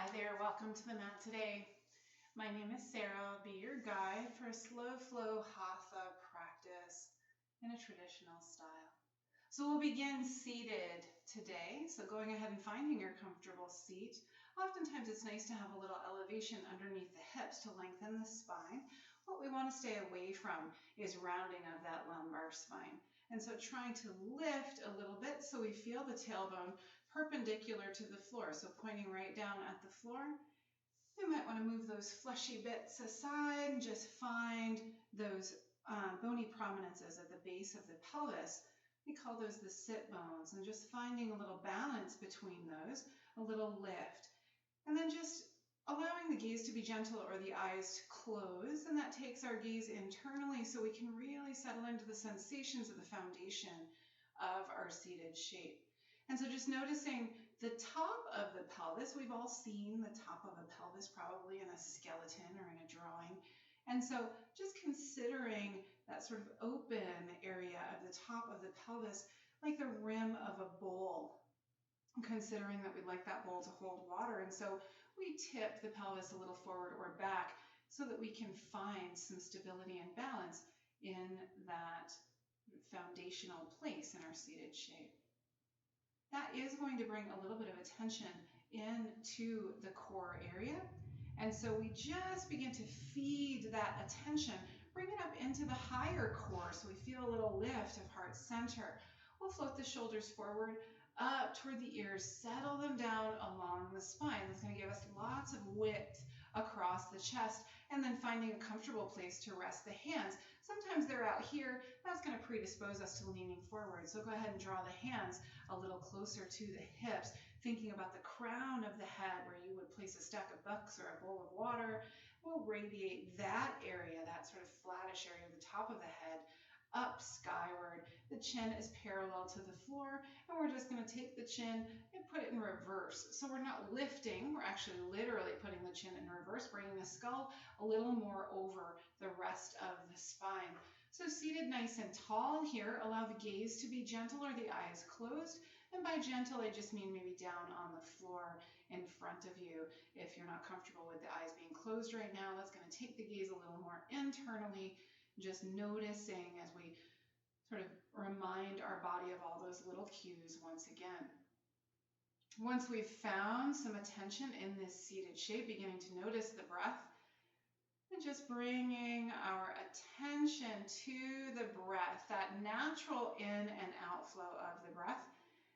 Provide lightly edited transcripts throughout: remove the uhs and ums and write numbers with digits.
Hi there, welcome to the mat today. My name is Sarah. I'll be your guide for a slow flow Hatha practice in a traditional style. So we'll begin seated today. So going ahead and finding your comfortable seat. Oftentimes it's nice to have a little elevation underneath the hips to lengthen the spine. What we want to stay away from is rounding of that lumbar spine. And so trying to lift a little bit so we feel the tailbone perpendicular to the floor. So pointing right down at the floor. We might want to move those fleshy bits aside and just find those bony prominences at the base of the pelvis. We call those the sit bones, and just finding a little balance between those, a little lift. And then just allowing the gaze to be gentle or the eyes to close, and that takes our gaze internally so we can really settle into the sensations of the foundation of our seated shape. And so just noticing the top of the pelvis. We've all seen the top of a pelvis probably in a skeleton or in a drawing. And so just considering that sort of open area of the top of the pelvis like the rim of a bowl. Considering that we'd like that bowl to hold water. And so we tip the pelvis a little forward or back so that we can find some stability and balance in that foundational place in our seated shape. That is going to bring a little bit of attention into the core area. And so we just begin to feed that attention, bring it up into the higher core so we feel a little lift of heart center. We'll float the shoulders forward, up toward the ears, settle them down along the spine. That's going to give us lots of width across the chest, and then finding a comfortable place to rest the hands. Sometimes they're out here. That's going to predispose us to leaning forward. So go ahead and draw the hands a little closer to the hips, thinking about the crown of the head where you would place a stack of books or a bowl of water. We'll radiate that area, that sort of flattish area of the top of the head, up skyward. The chin is parallel to the floor, and we're just going to take the chin and put it in reverse. So we're not lifting, we're actually literally putting the chin in reverse, bringing the skull a little more over the rest of the spine. So seated nice and tall here, allow the gaze to be gentle or the eyes closed. And by gentle, I just mean maybe down on the floor in front of you. If you're not comfortable with the eyes being closed right now, that's going to take the gaze a little more internally, just noticing as we sort of remind our body of all those little cues once again. Once we've found some attention in this seated shape, beginning to notice the breath, and just bringing our attention to the breath, that natural in and outflow of the breath.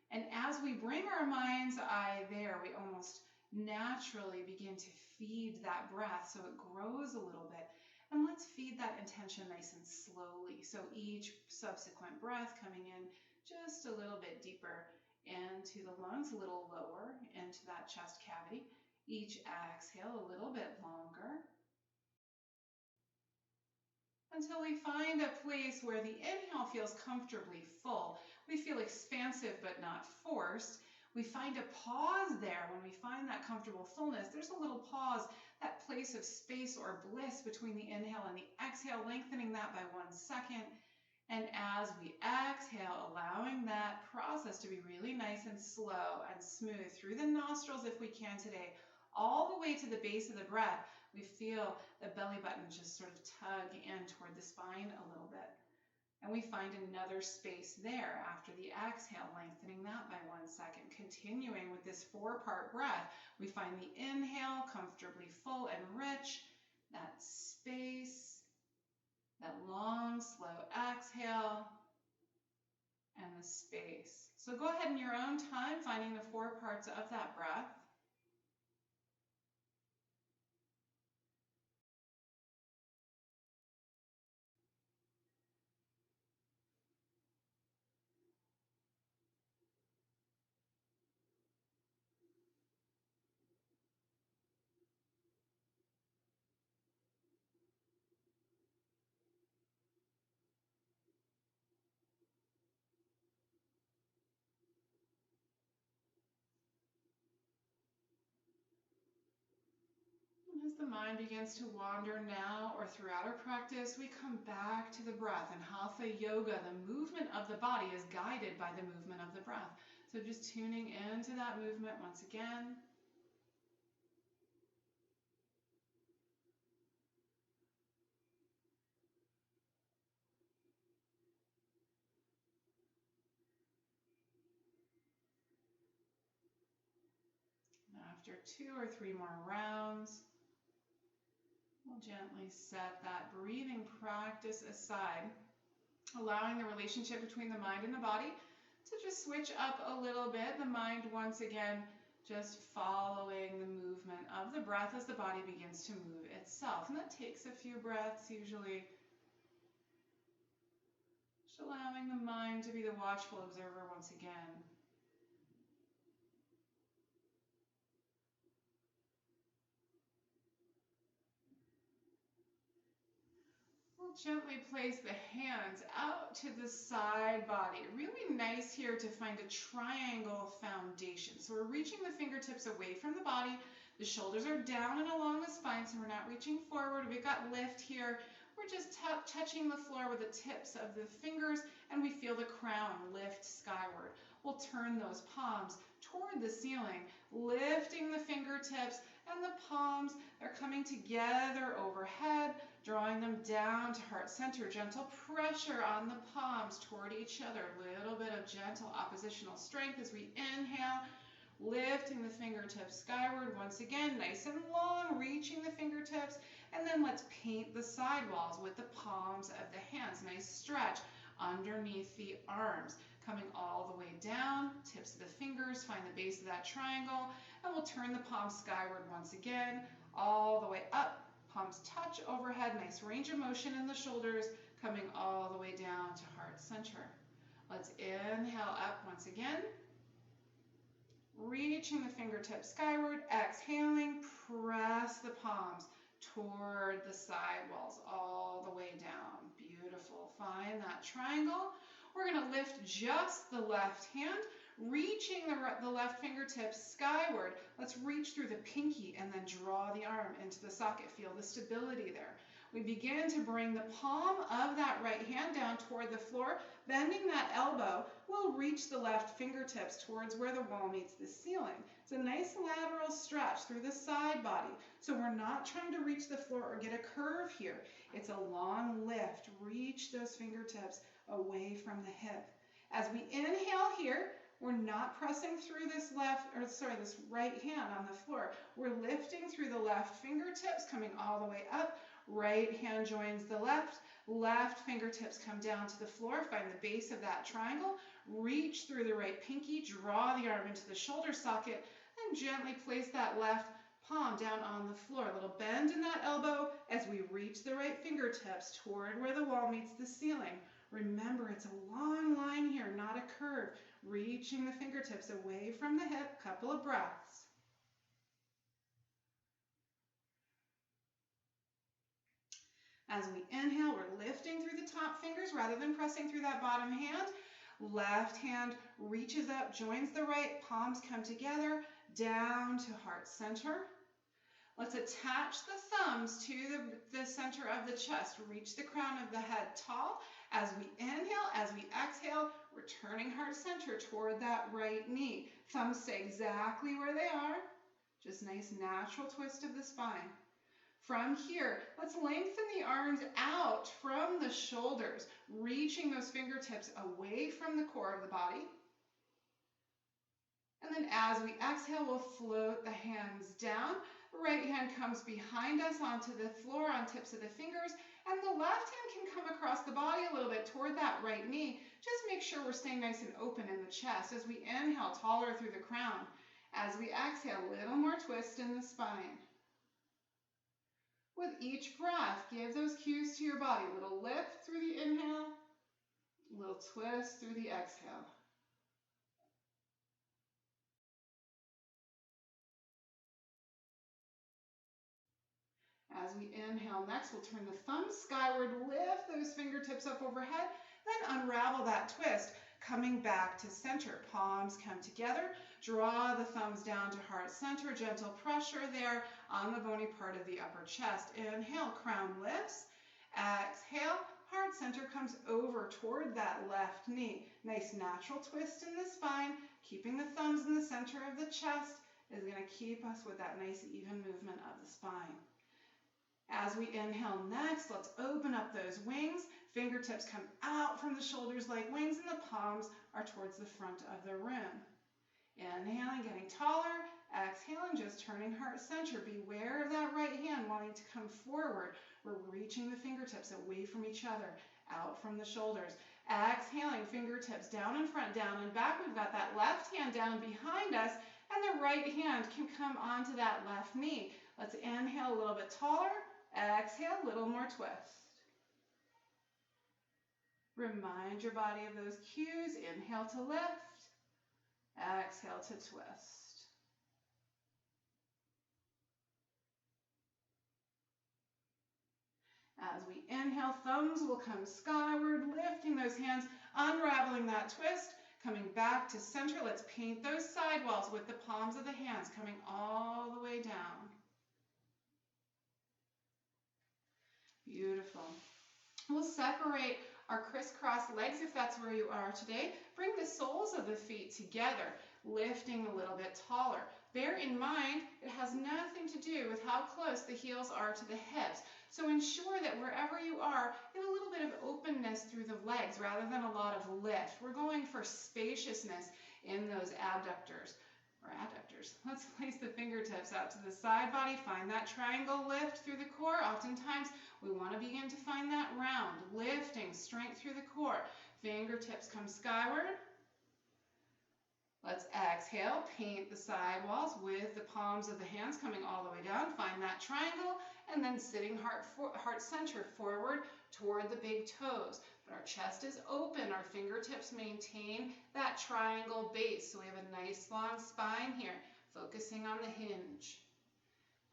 And as we bring our mind's eye there, we almost naturally begin to feed that breath so it grows a little bit. And let's feed that intention nice and slowly. So each subsequent breath coming in just a little bit deeper into the lungs, a little lower into that chest cavity. Each exhale a little bit longer, until we find a place where the inhale feels comfortably full. We feel expansive but not forced. We find a pause there. When we find that comfortable fullness, there's a little pause, that place of space or bliss between the inhale and the exhale, lengthening that by 1 second. And as we exhale, allowing that process to be really nice and slow and smooth through the nostrils if we can today, all the way to the base of the breath. We feel the belly button just sort of tug in toward the spine a little bit. And we find another space there after the exhale, lengthening that by 1 second. Continuing with this 4-part breath, we find the inhale comfortably full and rich, that space, that long, slow exhale, and the space. So go ahead in your own time, finding the 4 parts of that breath. As the mind begins to wander now or throughout our practice, we come back to the breath. In Hatha Yoga, the movement of the body is guided by the movement of the breath. So just tuning into that movement once again. After 2 or 3 more rounds, we'll gently set that breathing practice aside, allowing the relationship between the mind and the body to just switch up a little bit. The mind, once again, just following the movement of the breath as the body begins to move itself. And that takes a few breaths usually. Just allowing the mind to be the watchful observer once again. We'll gently place the hands out to the side body. Really nice here to find a triangle foundation. So we're reaching the fingertips away from the body. The shoulders are down and along the spine, so we're not reaching forward. We've got lift here. We're just touching the floor with the tips of the fingers, and we feel the crown lift skyward. We'll turn those palms toward the ceiling, lifting the fingertips, and the palms are coming together overhead, drawing them down to heart center. Gentle pressure on the palms toward each other. A little bit of gentle oppositional strength as we inhale, lifting the fingertips skyward. Once again, nice and long, reaching the fingertips. And then let's paint the sidewalls with the palms of the hands. Nice stretch underneath the arms. Coming all the way down, tips of the fingers, find the base of that triangle, and we'll turn the palms skyward once again, all the way up. Palms touch overhead, nice range of motion in the shoulders, coming all the way down to heart center. Let's inhale up once again, reaching the fingertips skyward, exhaling, press the palms toward the side walls, all the way down. Beautiful. Find that triangle. We're going to lift just the left hand, reaching the left fingertips skyward. Let's reach through the pinky and then draw the arm into the socket. Feel the stability there. We begin to bring the palm of that right hand down toward the floor, bending that elbow. We'll reach the left fingertips towards where the wall meets the ceiling. It's a nice lateral stretch through the side body. So we're not trying to reach the floor or get a curve here. It's a long lift. Reach those fingertips away from the hip. As we inhale here, we're not pressing through this this right hand on the floor. We're lifting through the left fingertips, coming all the way up. Right hand joins the left. Left fingertips come down to the floor. Find the base of that triangle. Reach through the right pinky. Draw the arm into the shoulder socket. And gently place that left palm down on the floor. A little bend in that elbow as we reach the right fingertips toward where the wall meets the ceiling. Remember, it's a long line here, not a curve. Reaching the fingertips away from the hip. Couple of breaths. As we inhale, we're lifting through the top fingers rather than pressing through that bottom hand. Left hand reaches up, joins the right, palms come together, down to heart center. Let's attach the thumbs to the center of the chest. Reach the crown of the head tall. As we inhale, as we exhale, returning heart center toward that right knee. Thumbs stay exactly where they are. Just nice natural twist of the spine. From here, let's lengthen the arms out from the shoulders, reaching those fingertips away from the core of the body. And then as we exhale, we'll float the hands down. Right hand comes behind us onto the floor on tips of the fingers, and the left hand can come across the body a little bit toward that right knee. Just make sure we're staying nice and open in the chest. As we inhale, taller through the crown. As we exhale, a little more twist in the spine. With each breath, give those cues to your body. A little lift through the inhale, a little twist through the exhale. As we inhale next, we'll turn the thumbs skyward, lift those fingertips up overhead, then unravel that twist, coming back to center. Palms come together, draw the thumbs down to heart center, gentle pressure there on the bony part of the upper chest. Inhale, crown lifts. Exhale, heart center comes over toward that left knee. Nice natural twist in the spine. Keeping the thumbs in the center of the chest is going to keep us with that nice even movement of the spine. As we inhale next, let's open up those wings. Fingertips come out from the shoulders like wings, and the palms are towards the front of the room. Inhaling, getting taller. Exhale and just turning heart center. Beware of that right hand wanting to come forward. We're reaching the fingertips away from each other, out from the shoulders. Exhaling, fingertips down in front, down and back. We've got that left hand down behind us, and the right hand can come onto that left knee. Let's inhale a little bit taller. Exhale, a little more twist. Remind your body of those cues. Inhale to lift. Exhale to twist. As we inhale, thumbs will come skyward, lifting those hands, unraveling that twist, coming back to center. Let's paint those sidewalls with the palms of the hands coming all the way down. Beautiful. We'll separate our crisscross legs if that's where you are today. Bring the soles of the feet together, lifting a little bit taller. Bear in mind, it has nothing to do with how close the heels are to the hips. So ensure that wherever you are, you have a little bit of openness through the legs rather than a lot of lift. We're going for spaciousness in those abductors or adductors. Let's place the fingertips out to the side body. Find that triangle lift through the core. Oftentimes, we want to begin to find that round, lifting, strength through the core. Fingertips come skyward. Let's exhale, paint the sidewalls with the palms of the hands coming all the way down. Find that triangle, and then sitting heart center forward toward the big toes. But our chest is open, our fingertips maintain that triangle base. So we have a nice long spine here, focusing on the hinge.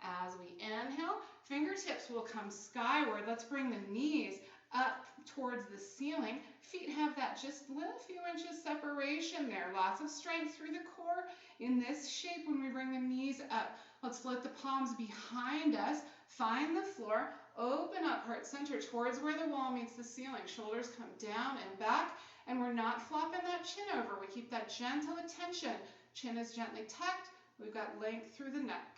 As we inhale, fingertips will come skyward. Let's bring the knees up towards the ceiling. Feet have that just little few inches separation there. Lots of strength through the core in this shape when we bring the knees up. Let's float the palms behind us. Find the floor. Open up heart center towards where the wall meets the ceiling. Shoulders come down and back, and we're not flopping that chin over. We keep that gentle attention. Chin is gently tucked. We've got length through the neck.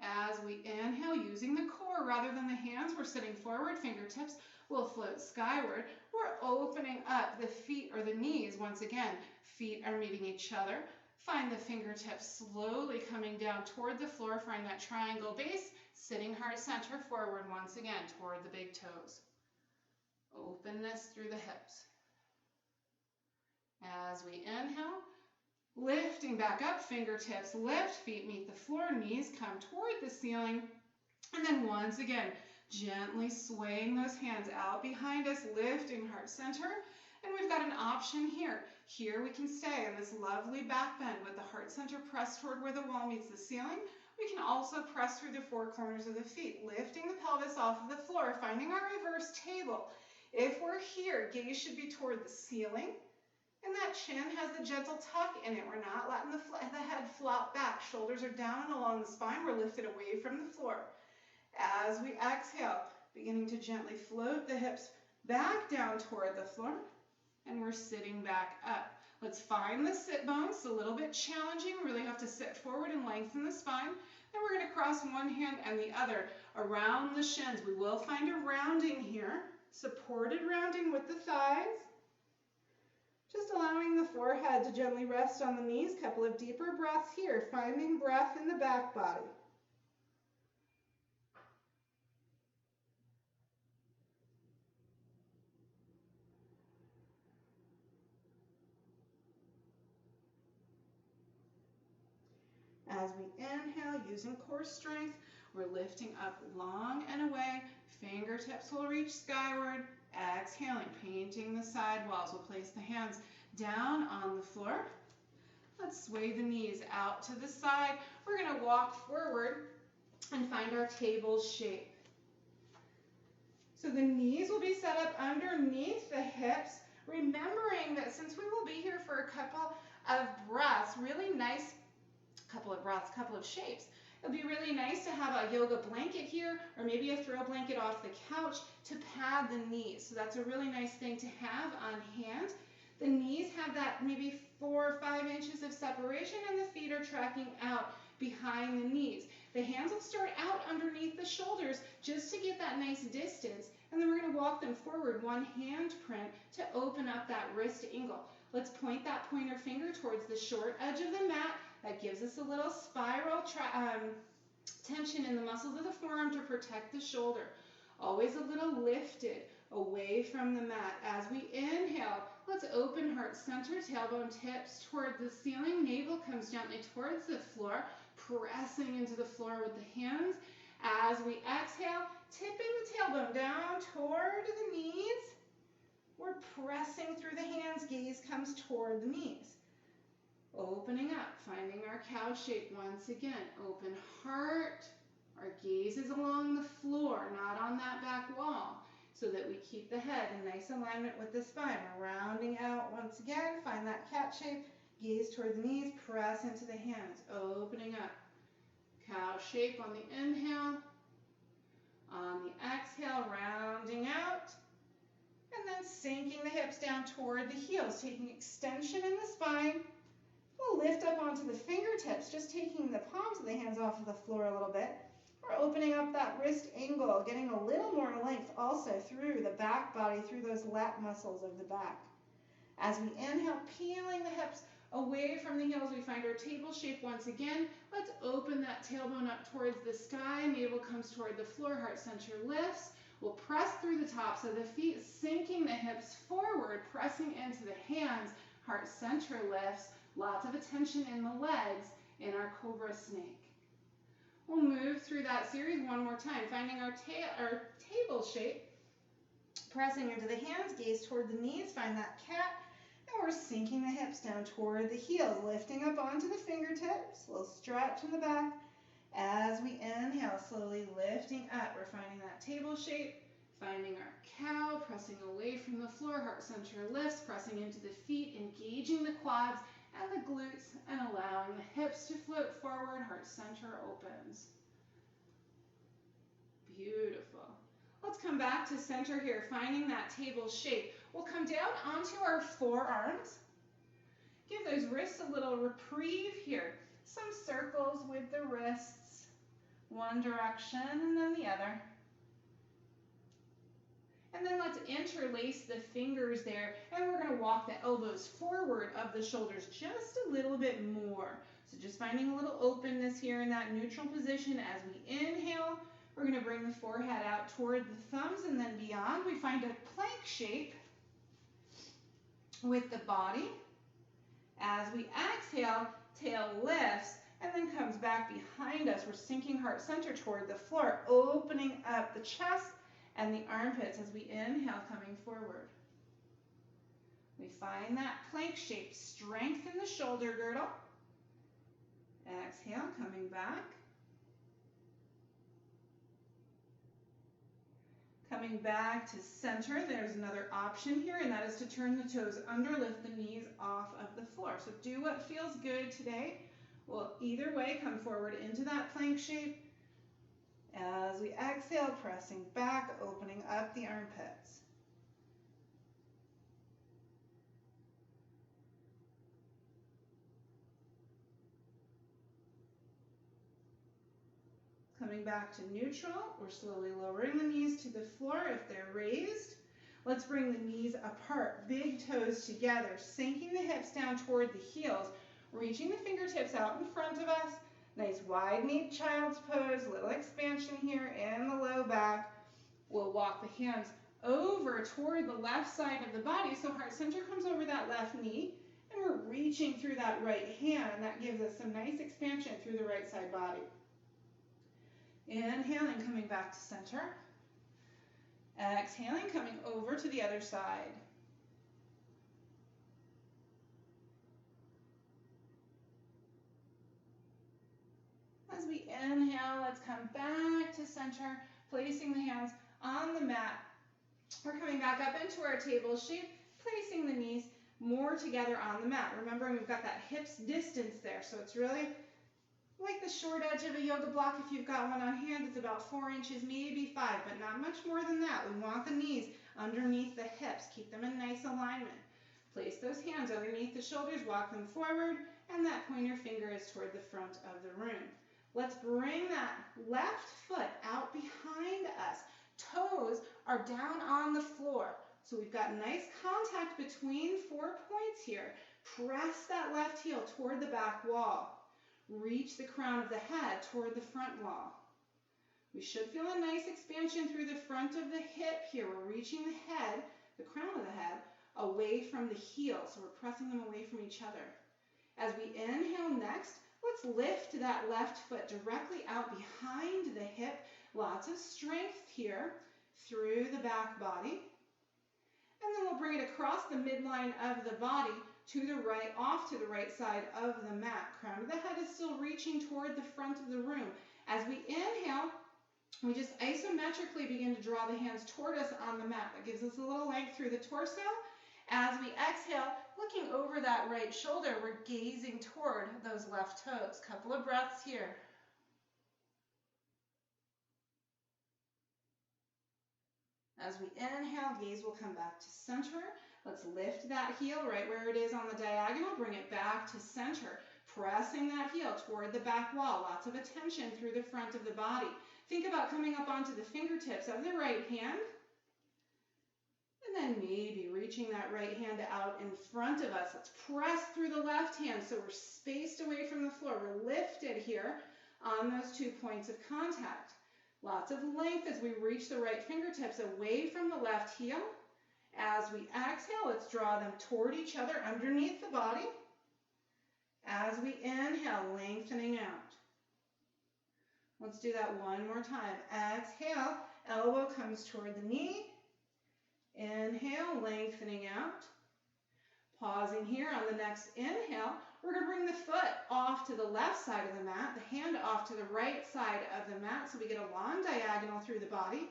As we inhale, using the core rather than the hands, we're sitting forward. Fingertips will float skyward. We're opening up the feet or the knees. Once again, feet are meeting each other. Find the fingertips slowly coming down toward the floor. Find that triangle base. Sitting heart center forward once again toward the big toes. Openness through the hips. As we inhale, lifting back up, fingertips lift, feet meet the floor, knees come toward the ceiling. And then once again, gently swaying those hands out behind us, lifting heart center. And we've got an option here. Here we can stay in this lovely back bend with the heart center pressed toward where the wall meets the ceiling. We can also press through the four corners of the feet, lifting the pelvis off of the floor, finding our reverse table. If we're here, gaze should be toward the ceiling. And that chin has the gentle tuck in it. We're not letting the head flop back. Shoulders are down and along the spine. We're lifted away from the floor. As we exhale, beginning to gently float the hips back down toward the floor. And we're sitting back up. Let's find the sit bones. It's a little bit challenging. We really have to sit forward and lengthen the spine. Then we're going to cross one hand and the other around the shins. We will find a rounding here. Supported rounding with the thighs. Just allowing the forehead to gently rest on the knees. Couple of deeper breaths here, finding breath in the back body. As we inhale, using core strength, we're lifting up long and away. Fingertips will reach skyward. Exhaling, painting the side walls. We'll place the hands down on the floor. Let's sway the knees out to the side. We're going to walk forward and find our table shape. So the knees will be set up underneath the hips, remembering that since we will be here for a couple of breaths, really nice couple of shapes. It'll be really nice to have a yoga blanket here, or maybe a throw blanket off the couch to pad the knees. So that's a really nice thing to have on hand. The knees have that maybe 4 or 5 inches of separation, and the feet are tracking out behind the knees. The hands will start out underneath the shoulders just to get that nice distance, and then we're going to walk them forward, one hand print to open up that wrist angle. Let's point that pointer finger towards the short edge of the mat. That gives us a little spiral tension in the muscles of the forearm to protect the shoulder. Always a little lifted away from the mat. As we inhale, let's open heart center, tailbone tips toward the ceiling. Navel comes gently towards the floor, pressing into the floor with the hands. As we exhale, tipping the tailbone down toward the knees. We're pressing through the hands, gaze comes toward the knees. Opening up, finding our cow shape once again. Open heart, our gaze is along the floor, not on that back wall, so that we keep the head in nice alignment with the spine. We're rounding out once again, find that cat shape, gaze toward the knees, press into the hands, opening up. Cow shape on the inhale, on the exhale, rounding out. And then sinking the hips down toward the heels, taking extension in the spine. We'll lift up onto the fingertips, just taking the palms of the hands off of the floor a little bit. We're opening up that wrist angle, getting a little more length also through the back body, through those lat muscles of the back. As we inhale, peeling the hips away from the heels, we find our table shape once again. Let's open that tailbone up towards the sky. Navel comes toward the floor, heart center lifts. We'll press through the tops of the feet, sinking the hips forward, pressing into the hands, heart center lifts, lots of attention in the legs in our cobra snake. We'll move through that series one more time, finding our table shape, pressing into the hands, gaze toward the knees, find that cat, and we're sinking the hips down toward the heels, lifting up onto the fingertips, a little stretch in the back. As we inhale, slowly lifting up, we're finding that table shape, finding our cow, pressing away from the floor, heart center lifts, pressing into the feet, engaging the quads and the glutes, and allowing the hips to float forward, heart center opens. Beautiful. Let's come back to center here, finding that table shape. We'll come down onto our forearms. Give those wrists a little reprieve here. Some circles with the wrists, one direction and then the other. And then let's interlace the fingers there, and we're going to walk the elbows forward of the shoulders just a little bit more. So just finding a little openness here in that neutral position. As we inhale, we're going to bring the forehead out toward the thumbs and then beyond. We find a plank shape with the body. As we exhale, tail lifts and then comes back behind us. We're sinking heart center toward the floor, opening up the chest and the armpits as we inhale, coming forward. We find that plank shape, strengthen the shoulder girdle. Exhale, coming back. Coming back to center, there's another option here, and that is to turn the toes under, lift the knees off of the floor. So do what feels good today. We'll either way come forward into that plank shape. As we exhale, pressing back, opening up the armpits. Coming back to neutral, we're slowly lowering the knees to the floor if they're raised. Let's bring the knees apart, big toes together, sinking the hips down toward the heels, reaching the fingertips out in front of us. Nice wide-kneed child's pose, little expansion here in the low back. We'll walk the hands over toward the left side of the body, so heart center comes over that left knee, and we're reaching through that right hand, and that gives us some nice expansion through the right side body. Inhaling, coming back to center. Exhaling, coming over to the other side. As we inhale, let's come back to center, placing the hands on the mat. We're coming back up into our table shape, placing the knees more together on the mat. Remembering we've got that hips distance there, so it's really like the short edge of a yoga block. If you've got one on hand, it's about 4 inches, maybe 5, but not much more than that. We want the knees underneath the hips. Keep them in nice alignment. Place those hands underneath the shoulders, walk them forward, and that pointer finger is toward the front of the room. Let's bring that left foot out behind us. Toes are down on the floor. So we've got nice contact between 4 points here. Press that left heel toward the back wall. Reach the crown of the head toward the front wall. We should feel a nice expansion through the front of the hip here. We're reaching the head, the crown of the head, away from the heel. So we're pressing them away from each other. As we inhale next, let's lift that left foot directly out behind the hip. Lots of strength here through the back body. And then we'll bring it across the midline of the body to the right, off to the right side of the mat. Crown of the head is still reaching toward the front of the room. As we inhale, we just isometrically begin to draw the hands toward us on the mat. That gives us a little length through the torso. As we exhale, looking over that right shoulder, we're gazing toward those left toes. Couple of breaths here. As we inhale, gaze will come back to center. Let's lift that heel right where it is on the diagonal. Bring it back to center. Pressing that heel toward the back wall. Lots of attention through the front of the body. Think about coming up onto the fingertips of the right hand. And then maybe reaching that right hand out in front of us. Let's press through the left hand so we're spaced away from the floor. We're lifted here on those 2 points of contact. Lots of length as we reach the right fingertips away from the left heel. As we exhale, let's draw them toward each other underneath the body. As we inhale, lengthening out. Let's do that one more time. Exhale, elbow comes toward the knee. Inhale, lengthening out. Pausing here on the next inhale, we're going to bring the foot off to the left side of the mat, the hand off to the right side of the mat, so we get a long diagonal through the body.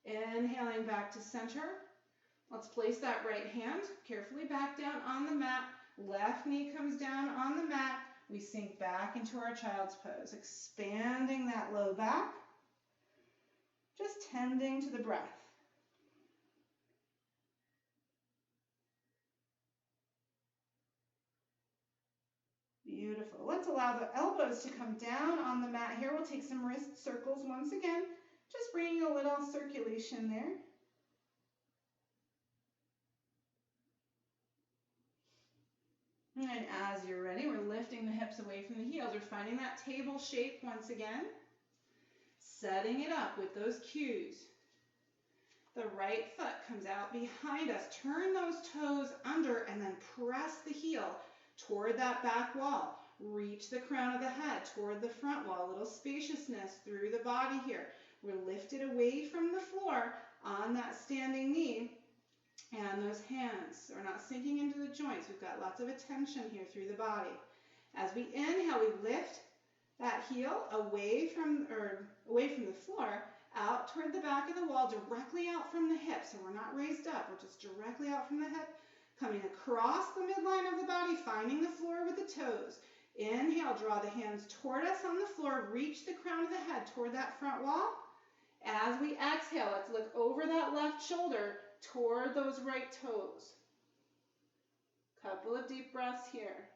Inhaling back to center. Let's place that right hand carefully back down on the mat. Left knee comes down on the mat. We sink back into our child's pose, expanding that low back, just tending to the breath. Beautiful. Let's allow the elbows to come down on the mat here. We'll take some wrist circles once again, just bringing a little circulation there. And as you're ready, we're lifting the hips away from the heels. We're finding that table shape once again, setting it up with those cues. The right foot comes out behind us. Turn those toes under and then press the heel toward that back wall. Reach the crown of the head toward the front wall. A little spaciousness through the body here. We're lifted away from the floor on that standing knee. And those hands are not sinking into the joints. We've got lots of attention here through the body. As we inhale, we lift that heel away from the floor, out toward the back of the wall, directly out from the hip. So we're not raised up, we're just directly out from the hip, coming across the midline of the body, finding the floor with the toes. Inhale, draw the hands toward us on the floor, reach the crown of the head toward that front wall. As we exhale, let's look over that left shoulder toward those right toes. Couple of deep breaths here.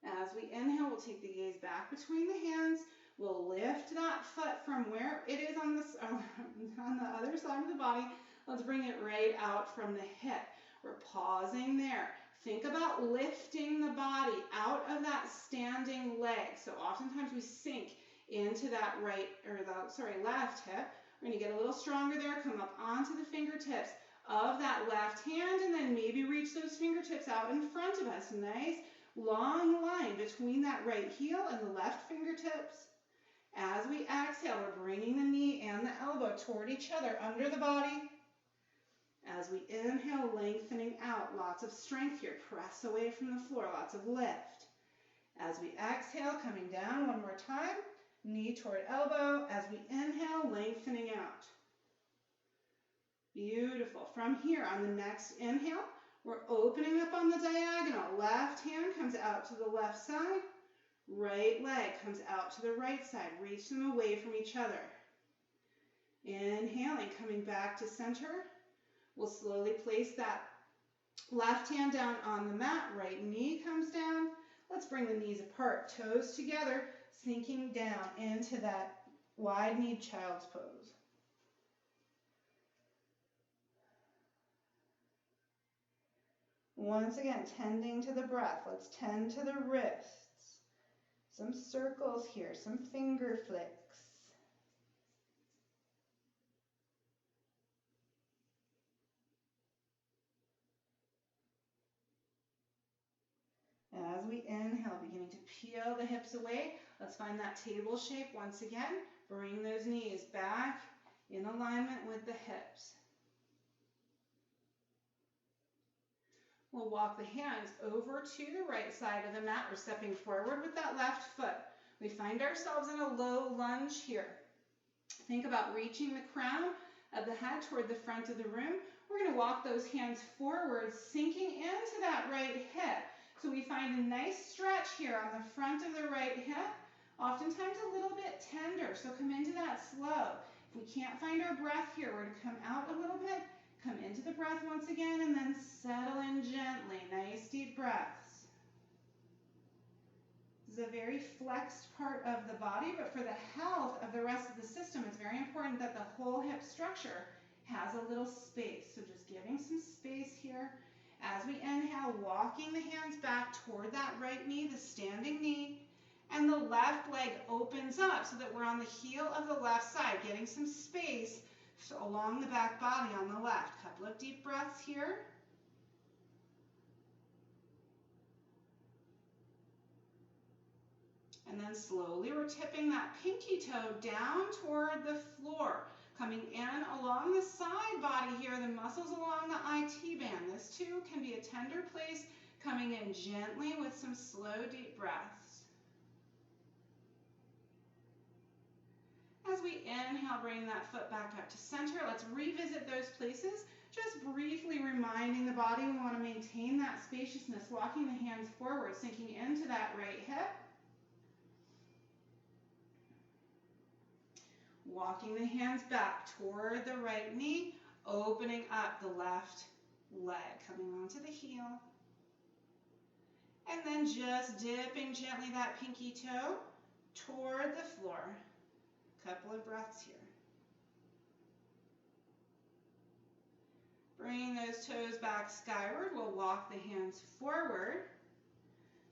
As we inhale, we'll take the gaze back between the hands. We'll lift that foot from where it is on the other side of the body. Let's bring it right out from the hip. We're pausing there. Think about lifting the body out of that standing leg. So oftentimes we sink into that left hip. We're going to get a little stronger there, come up onto the fingertips of that left hand, and then maybe reach those fingertips out in front of us. Nice long line between that right heel and the left fingertips. As we exhale, we're bringing the knee and the elbow toward each other under the body. As we inhale, lengthening out, lots of strength here. Press away from the floor, lots of lift. As we exhale, coming down one more time, knee toward elbow. As we inhale, lengthening out. Beautiful. From here, on the next inhale, we're opening up on the diagonal. Left hand comes out to the left side. Right leg comes out to the right side. Reach them away from each other. Inhaling, coming back to center. We'll slowly place that left hand down on the mat. Right knee comes down. Let's bring the knees apart, toes together, sinking down into that wide-kneed child's pose. Once again, tending to the breath. Let's tend to the wrists. Some circles here, some finger flicks. As we inhale, beginning to peel the hips away, let's find that table shape once again. Bring those knees back in alignment with the hips. We'll walk the hands over to the right side of the mat. We're stepping forward with that left foot. We find ourselves in a low lunge here. Think about reaching the crown of the head toward the front of the room. We're going to walk those hands forward, sinking into that right hip. So we find a nice stretch here on the front of the right hip, oftentimes a little bit tender, so come into that slow. If we can't find our breath here, we're going to come out a little bit, come into the breath once again, and then settle in gently. Nice deep breaths. This is a very flexed part of the body, but for the health of the rest of the system, it's very important that the whole hip structure has a little space. So just giving some space here. As we inhale, walking the hands back toward that right knee, the standing knee, and the left leg opens up so that we're on the heel of the left side, getting some space along the back body on the left. Couple of deep breaths here. And then slowly we're tipping that pinky toe down toward the floor. Coming in along the side body here, the muscles along the IT band. This too can be a tender place, coming in gently with some slow, deep breaths. As we inhale, bring that foot back up to center. Let's revisit those places, just briefly reminding the body we want to maintain that spaciousness, walking the hands forward, sinking into that right hip. Walking the hands back toward the right knee, opening up the left leg, coming onto the heel. And then just dipping gently that pinky toe toward the floor. Couple of breaths here. Bringing those toes back skyward, we'll walk the hands forward.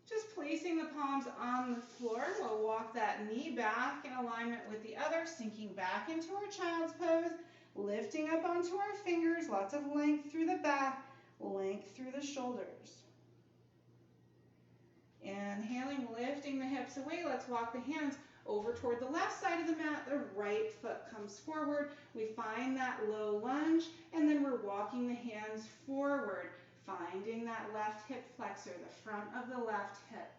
Just placing the palms on the floor, we'll walk that knee back in alignment with the other, sinking back into our child's pose, lifting up onto our fingers, lots of length through the back, length through the shoulders. Inhaling, lifting the hips away, let's walk the hands over toward the left side of the mat, the right foot comes forward, we find that low lunge, and then we're walking the hands forward, finding that left hip flexor, the front of the left hip.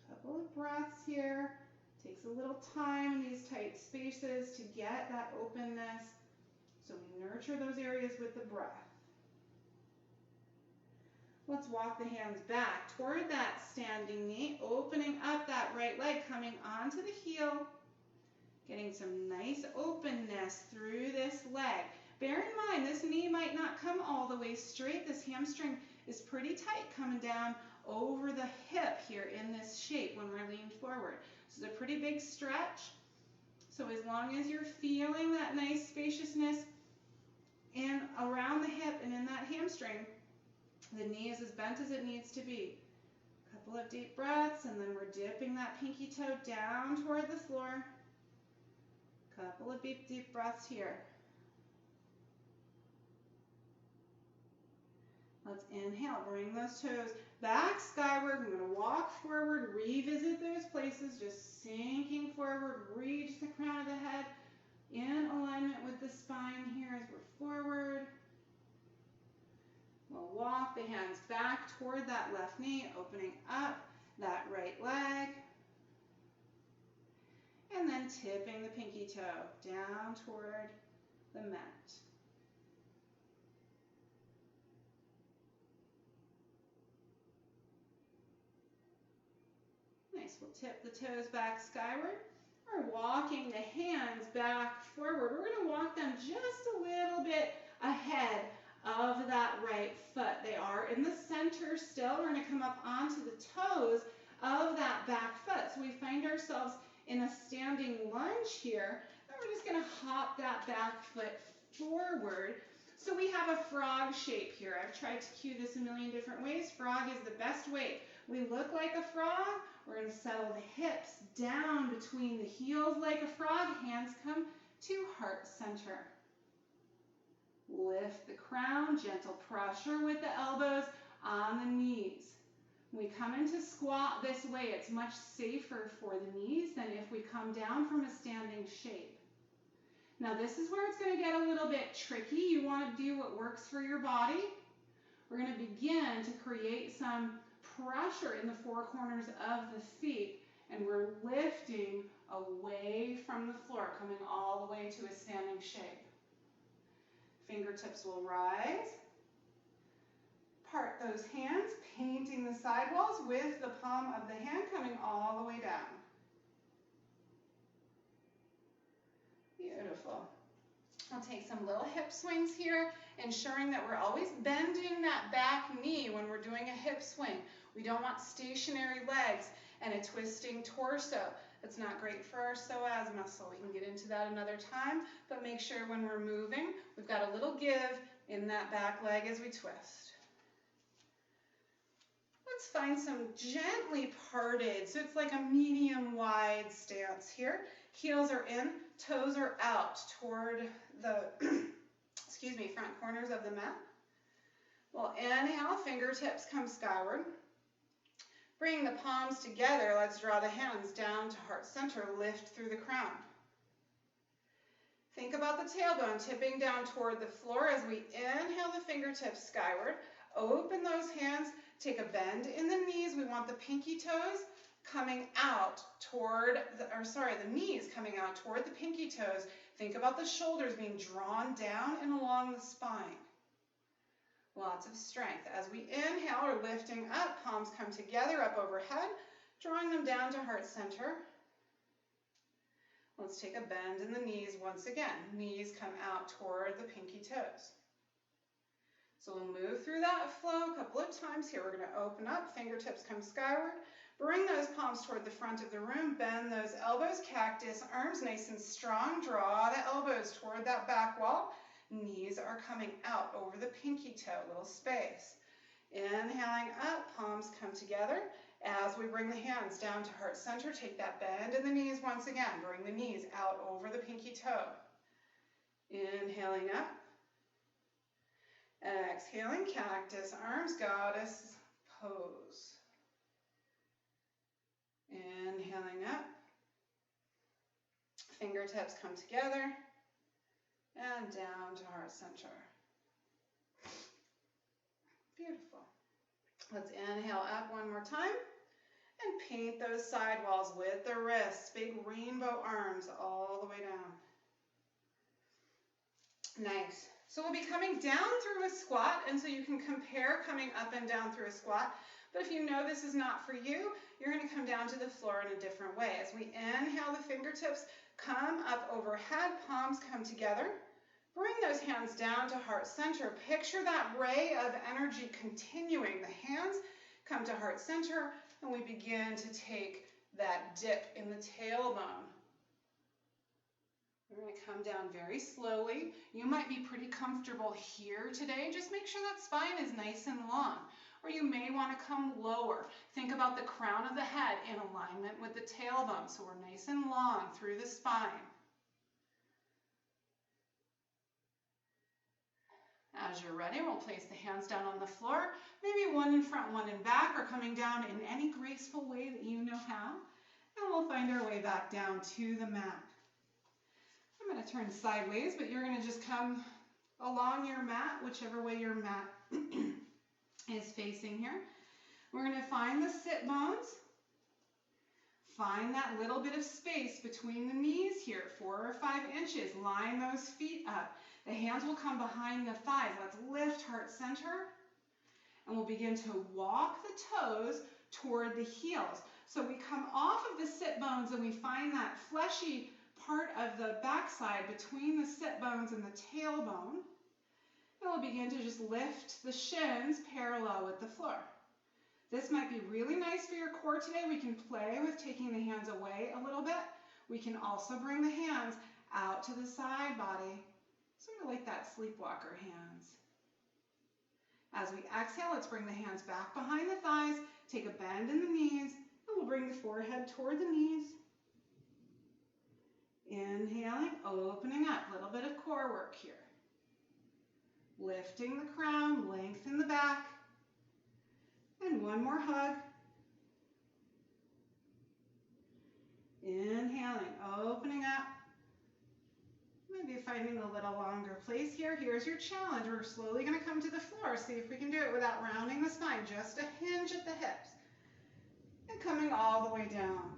Couple of breaths here. Takes a little time in these tight spaces to get that openness. So we nurture those areas with the breath. Let's walk the hands back toward that standing knee, opening up that right leg, coming onto the heel, getting some nice openness through this leg. Bear in mind, this knee might not come all the way straight. This hamstring is pretty tight coming down over the hip here in this shape when we're leaned forward. This is a pretty big stretch. So as long as you're feeling that nice spaciousness in around the hip and in that hamstring, the knee is as bent as it needs to be. A couple of deep breaths, and then we're dipping that pinky toe down toward the floor. Couple of deep breaths here. Let's inhale, bring those toes back skyward. I'm going to walk forward, revisit those places, just sinking forward, reach the crown of the head in alignment with the spine here as we're forward. We'll walk the hands back toward that left knee, opening up that right leg. And then tipping the pinky toe down toward the mat. Nice, we'll tip the toes back skyward. we're walking the hands back forward. We're going to walk them just a little bit ahead of that right foot. They are in the center still. We're going to come up onto the toes of that back foot. So we find ourselves in a standing lunge here. And we're just going to hop that back foot forward. So we have a frog shape here. I've tried to cue this a million different ways. Frog is the best way. We look like a frog. We're going to settle the hips down between the heels like a frog. Hands come to heart center. Lift the crown, gentle pressure with the elbows on the knees. When we come into squat this way, it's much safer for the knees than if we come down from a standing shape. Now this is where it's going to get a little bit tricky. You want to do what works for your body. We're going to begin to create some pressure in the four corners of the feet, and we're lifting away from the floor, coming all the way to a standing shape. Fingertips will rise. Part those hands, painting the sidewalls with the palm of the hand coming all the way down. Beautiful. I'll take some little hip swings here, ensuring that we're always bending that back knee when we're doing a hip swing. We don't want stationary legs and a twisting torso. That's not great for our psoas muscle. We can get into that another time, but make sure when we're moving, we've got a little give in that back leg as we twist. Let's find some gently parted, so it's like a medium wide stance here. Heels are in, toes are out toward the front corners of the mat. We'll inhale, fingertips come skyward. Bring the palms together. Let's draw the hands down to heart center. Lift through the crown. Think about the tailbone tipping down toward the floor as we inhale the fingertips skyward. Open those hands. Take a bend in the knees. We want the pinky toes coming out toward, the knees coming out toward the pinky toes. Think about the shoulders being drawn down and along the spine. Lots of strength. As we inhale, we're lifting up, palms come together up overhead, drawing them down to heart center. Let's take a bend in the knees once again. Knees come out toward the pinky toes. So we'll move through that flow a couple of times here. We're going to open up, fingertips come skyward. Bring those palms toward the front of the room. Bend those elbows, cactus arms nice and strong. Draw the elbows toward that back wall. Knees are coming out over the pinky toe, little space. Inhaling up, palms come together. As we bring the hands down to heart center, take that bend in the knees once again. Bring the knees out over the pinky toe. Inhaling up. Exhaling, cactus arms, goddess pose. Inhaling up. Fingertips come together. And down to heart center. Beautiful. Let's inhale up one more time and paint those sidewalls with the wrists, big rainbow arms all the way down. Nice. So we'll be coming down through a squat, and so you can compare coming up and down through a squat. But if you know this is not for you, you're going to come down to the floor in a different way. As we inhale, the fingertips come up overhead, palms come together. Bring those hands down to heart center. Picture that ray of energy continuing. The hands come to heart center, and we begin to take that dip in the tailbone. We're going to come down very slowly. You might be pretty comfortable here today. Just make sure that spine is nice and long. Or you may want to come lower. Think about the crown of the head in alignment with the tailbone. So we're nice and long through the spine. As you're ready, we'll place the hands down on the floor, maybe one in front, one in back, or coming down in any graceful way that you know how. And we'll find our way back down to the mat. I'm going to turn sideways, but you're going to just come along your mat, whichever way your mat is facing here. We're going to find the sit bones. Find that little bit of space between the knees here, 4 or 5 inches. Line those feet up. The hands will come behind the thighs. Let's lift heart center. And we'll begin to walk the toes toward the heels. So we come off of the sit bones and we find that fleshy part of the backside between the sit bones and the tailbone. And we'll begin to just lift the shins parallel with the floor. This might be really nice for your core today. We can play with taking the hands away a little bit. We can also bring the hands out to the side body, sort of like that sleepwalker hands. As we exhale, let's bring the hands back behind the thighs, take a bend in the knees, and we'll bring the forehead toward the knees. Inhaling, opening up, a little bit of core work here. Lifting the crown, lengthen the back. And one more hug. Inhaling, opening up. Maybe finding a little longer place here. Here's your challenge. We're slowly going to come to the floor. See if we can do it without rounding the spine. Just a hinge at the hips. And coming all the way down.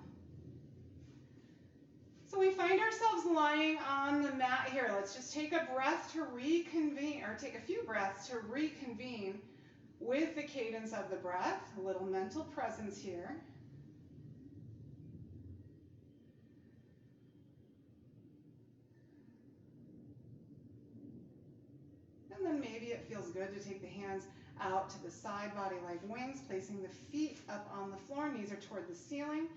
So we find ourselves lying on the mat here. Let's just take a breath to reconvene, or take a few breaths to reconvene with the cadence of the breath. A little mental presence here. And then maybe it feels good to take the hands out to the side body like wings, placing the feet up on the floor, knees are toward the ceiling,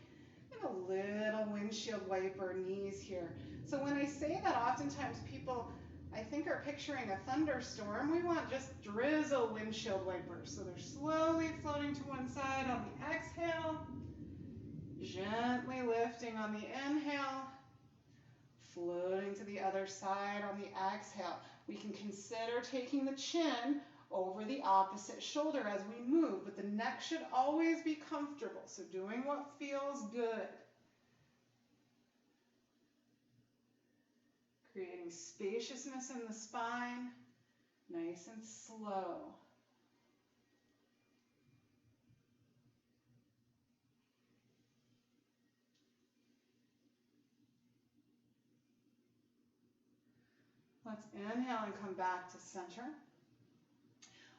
and a little windshield wiper knees here. So when I say that, oftentimes people, I think, are picturing a thunderstorm. We want just drizzle windshield wipers. So they're slowly floating to one side on the exhale, gently lifting on the inhale, floating to the other side on the exhale. We can consider taking the chin over the opposite shoulder as we move, but the neck should always be comfortable. So doing what feels good. Creating spaciousness in the spine, nice and slow. Let's inhale and come back to center.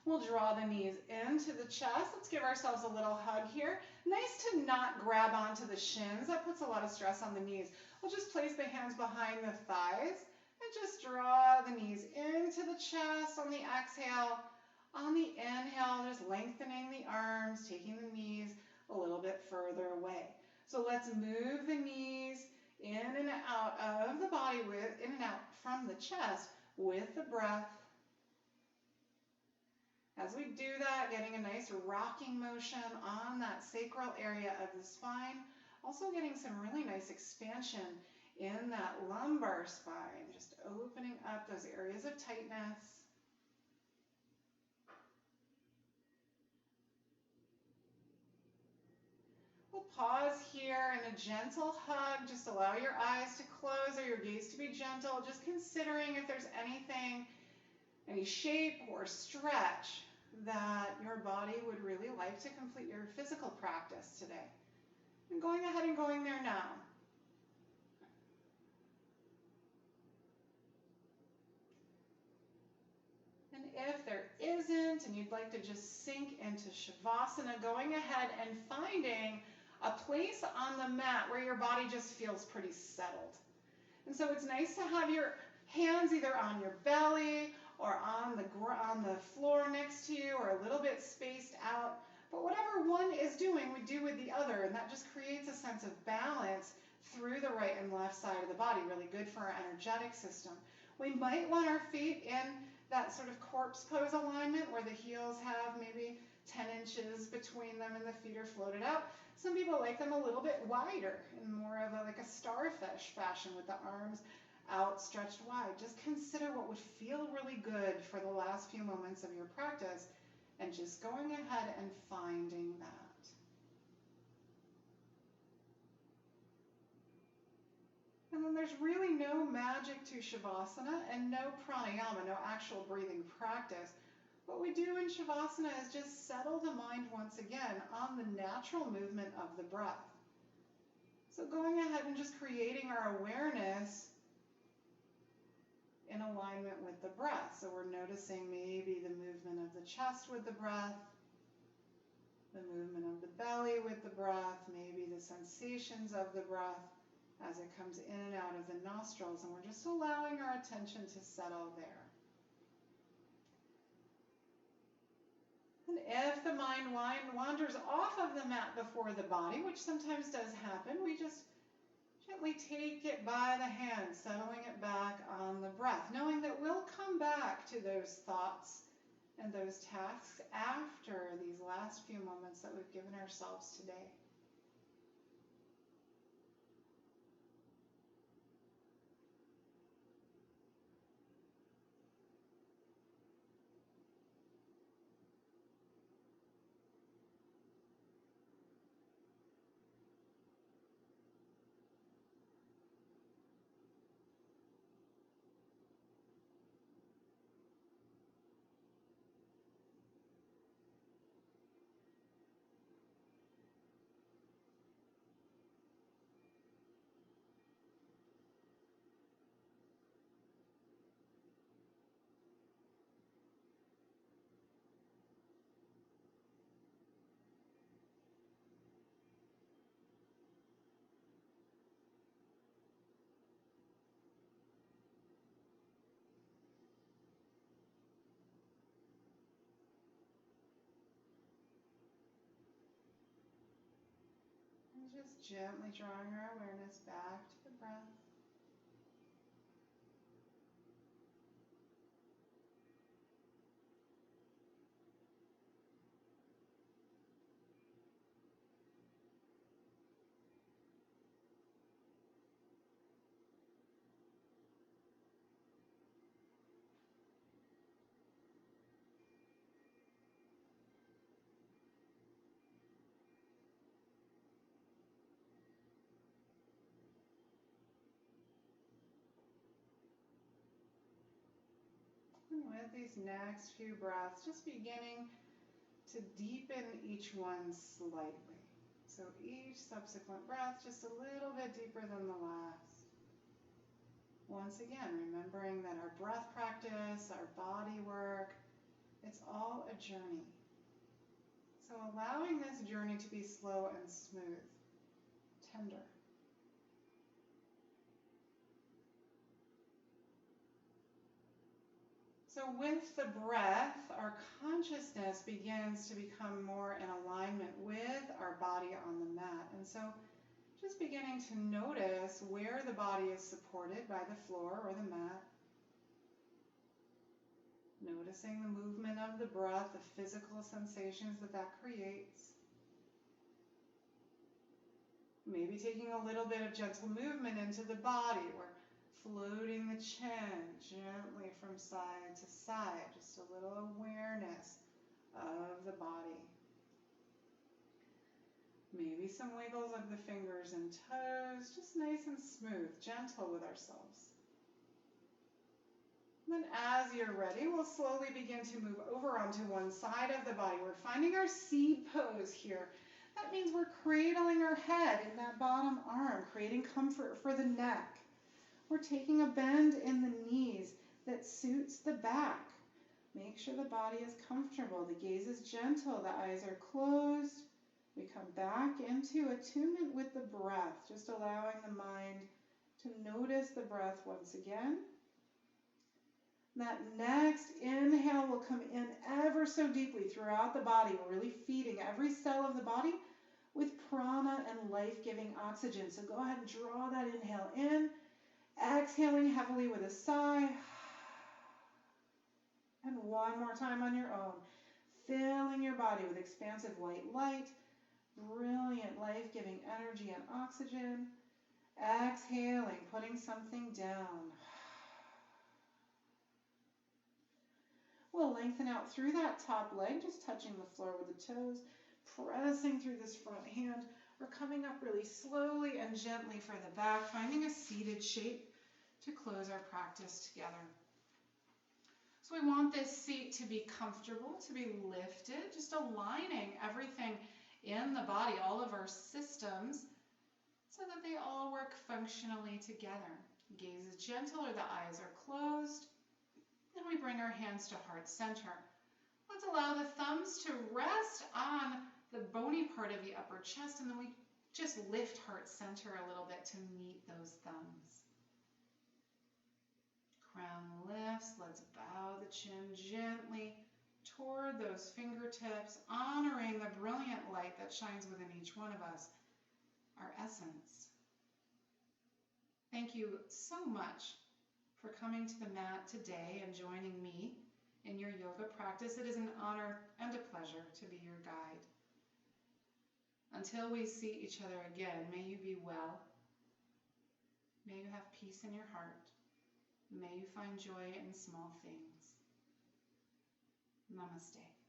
We'll draw the knees into the chest. Let's give ourselves a little hug here. Nice to not grab onto the shins. That puts a lot of stress on the knees. We'll just place the hands behind the thighs and just draw the knees into the chest on the exhale. On the inhale, just lengthening the arms, taking the knees a little bit further away. So let's move the knees in and out of the body, in and out from the chest with the breath. As we do that, getting a nice rocking motion on that sacral area of the spine. Also getting some really nice expansion in that lumbar spine, just opening up those areas of tightness. We'll pause here in a gentle hug. Just allow your eyes to close or your gaze to be gentle, just considering if there's anything, any shape or stretch that your body would really like to complete your physical practice today. And going ahead and going there now. And if there isn't, and you'd like to just sink into Shavasana, going ahead and finding a place on the mat where your body just feels pretty settled. And so it's nice to have your hands either on your belly or on the floor next to you, or a little bit spaced out. But whatever one is doing, we do with the other, and that just creates a sense of balance through the right and left side of the body, really good for our energetic system. We might want our feet in that sort of corpse pose alignment where the heels have maybe 10 inches between them and the feet are floated out. Some people like them a little bit wider in more of like a starfish fashion with the arms outstretched wide. Just consider what would feel really good for the last few moments of your practice and just going ahead and finding that. And then there's really no magic to Shavasana and no pranayama, no actual breathing practice. What we do in Shavasana is just settle the mind once again on the natural movement of the breath. So going ahead and just creating our awareness in alignment with the breath. So we're noticing maybe the movement of the chest with the breath, the movement of the belly with the breath, maybe the the sensations of the breath as it comes in and out of the nostrils, and we're just allowing our attention to settle there. And if the mind wanders off of the mat before the body, which sometimes does happen, we just gently take it by the hand, settling it back on the breath, knowing that we'll come back to those thoughts and those tasks after these last few moments that we've given ourselves today. And just gently drawing our awareness back to the breath. And with these next few breaths, just beginning to deepen each one slightly. So each subsequent breath just a little bit deeper than the last. Once again, remembering that our breath practice, our body work, it's all a journey. So allowing this journey to be slow and smooth, tender. So with the breath, our consciousness begins to become more in alignment with our body on the mat. And so just beginning to notice where the body is supported by the floor or the mat. Noticing the movement of the breath, the physical sensations that creates. Maybe taking a little bit of gentle movement into the body. We're floating the chin gently from side to side. Just a little awareness of the body. Maybe some wiggles of the fingers and toes, just nice and smooth, gentle with ourselves. And then as you're ready, we'll slowly begin to move over onto one side of the body. We're finding our seed pose here. That means we're cradling our head in that bottom arm, creating comfort for the neck. We're taking a bend in the knees that suits the back. Make sure the body is comfortable. The gaze is gentle. The eyes are closed. We come back into attunement with the breath, just allowing the mind to notice the breath once again. That next inhale will come in ever so deeply throughout the body. We're really feeding every cell of the body with prana and life-giving oxygen. So go ahead and draw that inhale in, exhaling heavily with a sigh. And one more time on your own, filling your body with expansive white light, brilliant life-giving energy and oxygen. Exhaling, putting something down. We'll lengthen out through that top leg, just touching the floor with the toes, pressing through this front hand. We're coming up really slowly and gently for the back, finding a seated shape to close our practice together. So we want this seat to be comfortable, to be lifted, just aligning everything in the body, all of our systems, so that they all work functionally together. Gaze is gentle or the eyes are closed. Then we bring our hands to heart center. Let's allow the thumbs to rest on the bony part of the upper chest, and then we just lift heart center a little bit to meet those thumbs. Crown lifts. Let's bow the chin gently toward those fingertips, honoring the brilliant light that shines within each one of us, our essence. Thank you so much for coming to the mat today and joining me in your yoga practice. It is an honor and a pleasure to be your guide. Until we see each other again, may you be well. May you have peace in your heart. May you find joy in small things. Namaste.